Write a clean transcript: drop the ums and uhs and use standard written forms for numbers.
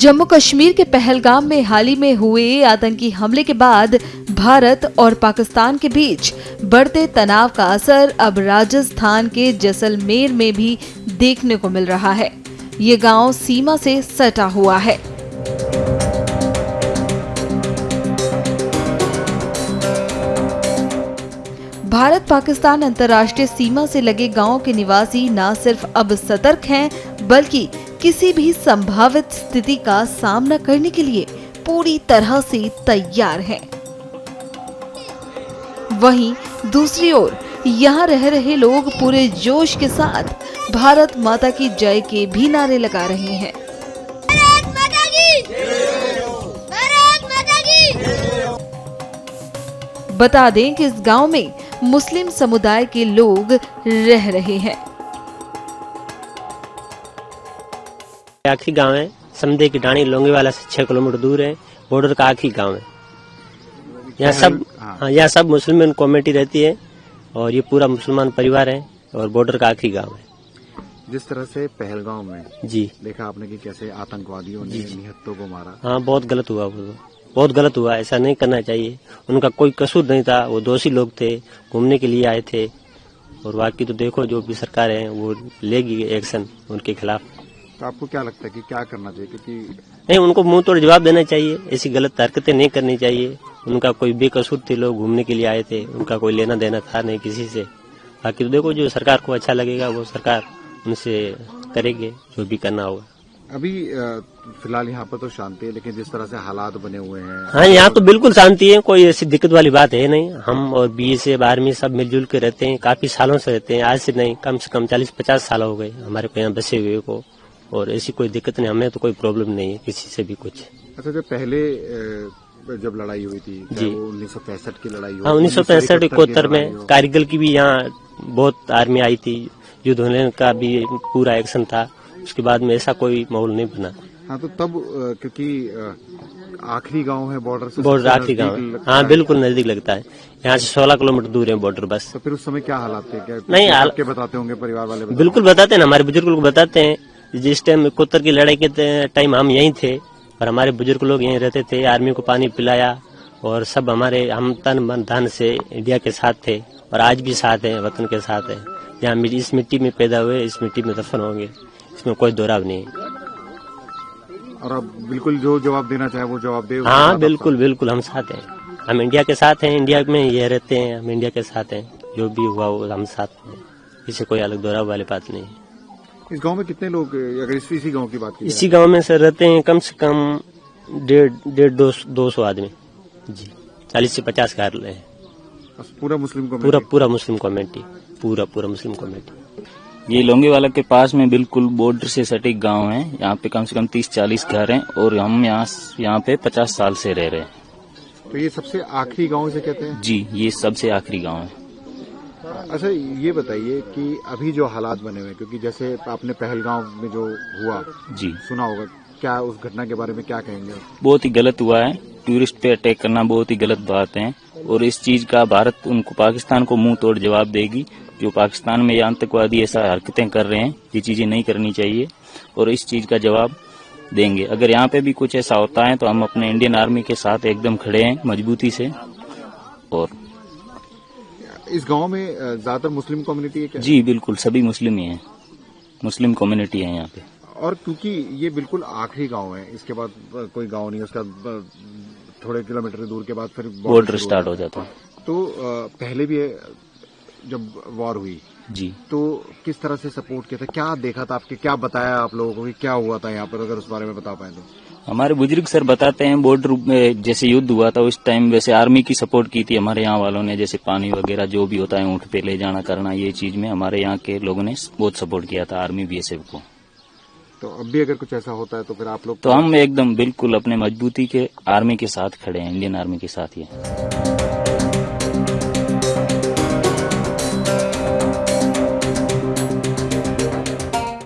जम्मू कश्मीर के पहलगाम में हाल ही में हुए आतंकी हमले के बाद भारत और पाकिस्तान के बीच बढ़ते तनाव का असर अब राजस्थान के जैसलमेर में भी देखने को मिल रहा है। ये गांव सीमा से सटा हुआ है। भारत पाकिस्तान अंतर्राष्ट्रीय सीमा से लगे गांवों के निवासी न सिर्फ अब सतर्क हैं, बल्कि किसी भी संभावित स्थिति का सामना करने के लिए पूरी तरह से तैयार हैं। वहीं दूसरी ओर यहाँ रह रहे लोग पूरे जोश के साथ भारत माता की जय के भी नारे लगा रहे हैं। भारत माता की जय! भारत माता की जय! बता दें कि इस गांव में मुस्लिम समुदाय के लोग रह रहे हैं। आखिरी गांव है समदे की डाणी लोंगेवाला से 6 किलोमीटर दूर है। बॉर्डर का आखिरी गांव है। यहाँ सब मुस्लिम कम्युनिटी रहती है और ये पूरा मुसलमान परिवार है और बॉर्डर का आखिरी गांव है। जिस तरह से पहलगाम में जी देखा आपने कि कैसे आतंकवादियों ने निहत्तों को मारा। हाँ, बहुत गलत हुआ, वो बहुत गलत हुआ। ऐसा नहीं करना चाहिए। उनका कोई कसूर नहीं था, वो दोषी लोग थे, घूमने के लिए आए थे। और बाकी तो देखो जो भी सरकार है वो लेगी एक्शन उनके खिलाफ। तो आपको क्या लगता है कि क्या करना चाहिए? क्योंकि नहीं, उनको मुंह तोड़ जवाब देना चाहिए। ऐसी गलत हरकतें नहीं करनी चाहिए। उनका कोई बेकसूर थे, लोग घूमने के लिए आए थे, उनका कोई लेना देना था नहीं किसी से। बाकी तो देखो जो सरकार को अच्छा लगेगा वो सरकार उनसे करेंगे जो भी करना होगा। अभी फिलहाल यहाँ पर तो शांति है, लेकिन जिस तरह से हालात बने हुए हैं। हाँ, यहाँ तो बिल्कुल शांति है, कोई ऐसी दिक्कत वाली बात है नहीं। हम और BSF आर्मी सब मिलजुल के रहते हैं, काफी सालों से रहते हैं। आज से नहीं, कम से कम 40-50 साल हो गए हमारे को यहाँ बसे हुए को। और ऐसी कोई दिक्कत नहीं, हमें तो कोई प्रॉब्लम नहीं है किसी से भी कुछ। अच्छा, जब पहले जब लड़ाई हुई थी जी, 1965 की लड़ाई हुई। हाँ, 1965-71 में कारगिल की भी यहाँ बहुत आर्मी आई थी। युद्ध होने का भी पूरा एक्शन था। उसके बाद में ऐसा कोई माहौल नहीं बना। हाँ, तो तब क्योंकि आखिरी गांव है बॉर्डर से, बॉर्डर आखिरी गांव है। हाँ, बिल्कुल नजदीक लगता है। यहाँ से 16 किलोमीटर दूर है बॉर्डर बस। तो फिर उस समय क्या हालात थे? क्या नहीं, आपके बताते होंगे परिवार वाले? बिल्कुल बताते हैं, हमारे बुजुर्ग लोग बताते हैं। जिस टाइम 71 की लड़ाई के टाइम हम यहीं थे और हमारे बुजुर्ग लोग यहीं रहते थे। आर्मी को पानी पिलाया और सब हम तन मन धन से इंडिया के साथ थे और आज भी साथ है, वतन के साथ है। यहाँ इस मिट्टी में पैदा हुए, इस मिट्टी में दफन होंगे, इसमें कोई दोहराव नहीं है। और अब बिल्कुल जो जवाब देना चाहे वो जवाब दे। हाँ, बिल्कुल बिल्कुल हम साथ हैं। हम इंडिया के साथ हैं, इंडिया में ये रहते हैं, हम इंडिया के साथ हैं। जो भी हुआ वो हम साथ हैं, इससे कोई अलग दोहराव वाली बात नहीं है। इस गांव में कितने लोग, अगर इसी गांव की बात की? इसी गांव में सर रहते हैं कम से कम 150-200 आदमी जी। 40 से 50 घर है। पूरा मुस्लिम को पूरा मुस्लिम कम्युनिटी, पूरा मुस्लिम कम्युनिटी। ये लोंगेवाला के पास में बिल्कुल बॉर्डर से सटीक गांव है। यहाँ पे कम से कम 30-40 घर हैं और हम यहाँ पे 50 साल से रह रहे हैं। तो ये सबसे आखिरी गांव से कहते हैं? जी, ये सबसे आखिरी गांव है। अच्छा, ये बताइए कि अभी जो हालात बने हुए हैं, क्योंकि जैसे आपने पहलगाम में जो हुआ जी सुना होगा, क्या उस घटना के बारे में क्या कहेंगे? बहुत ही गलत हुआ है। टूरिस्ट पे अटैक करना बहुत ही गलत बात है और इस चीज का भारत उनको पाकिस्तान को मुंह तोड़ जवाब देगी। जो पाकिस्तान में ये आतंकवादी ऐसा हरकतें कर रहे हैं, ये चीजें नहीं करनी चाहिए और इस चीज का जवाब देंगे। अगर यहाँ पे भी कुछ ऐसा होता है तो हम अपने इंडियन आर्मी के साथ एकदम खड़े हैं मजबूती से। और इस गांव में ज्यादातर मुस्लिम कम्युनिटी है क्या? जी, बिल्कुल सभी मुस्लिम ही हैं, मुस्लिम कम्युनिटी है यहाँ पे। और क्योंकि ये बिल्कुल आखिरी गांव है, इसके बाद कोई गांव नहीं है, उसका थोड़े किलोमीटर दूर के बाद फिर बॉर्डर स्टार्ट हो जाता है। तो पहले भी जब वॉर हुई जी, तो किस तरह से सपोर्ट किया था? क्या देखा था आपके, क्या बताया आप लोगों को कि क्या हुआ था यहाँ पर, अगर उस बारे में बता पाए तो? हमारे बुजुर्ग सर बताते हैं बॉर्डर में जैसे युद्ध हुआ था उस टाइम वैसे आर्मी की सपोर्ट की थी हमारे यहाँ वालों ने। जैसे पानी वगैरह जो भी होता है ऊँट पे ले जाना करना, ये चीज में हमारे यहाँ के लोगों ने बहुत सपोर्ट किया था आर्मी BSF को। तो अब भी अगर कुछ ऐसा होता है तो फिर आप लोग? तो हम एकदम बिल्कुल अपने मजबूती के आर्मी के साथ खड़े हैं, इंडियन आर्मी के साथ ही।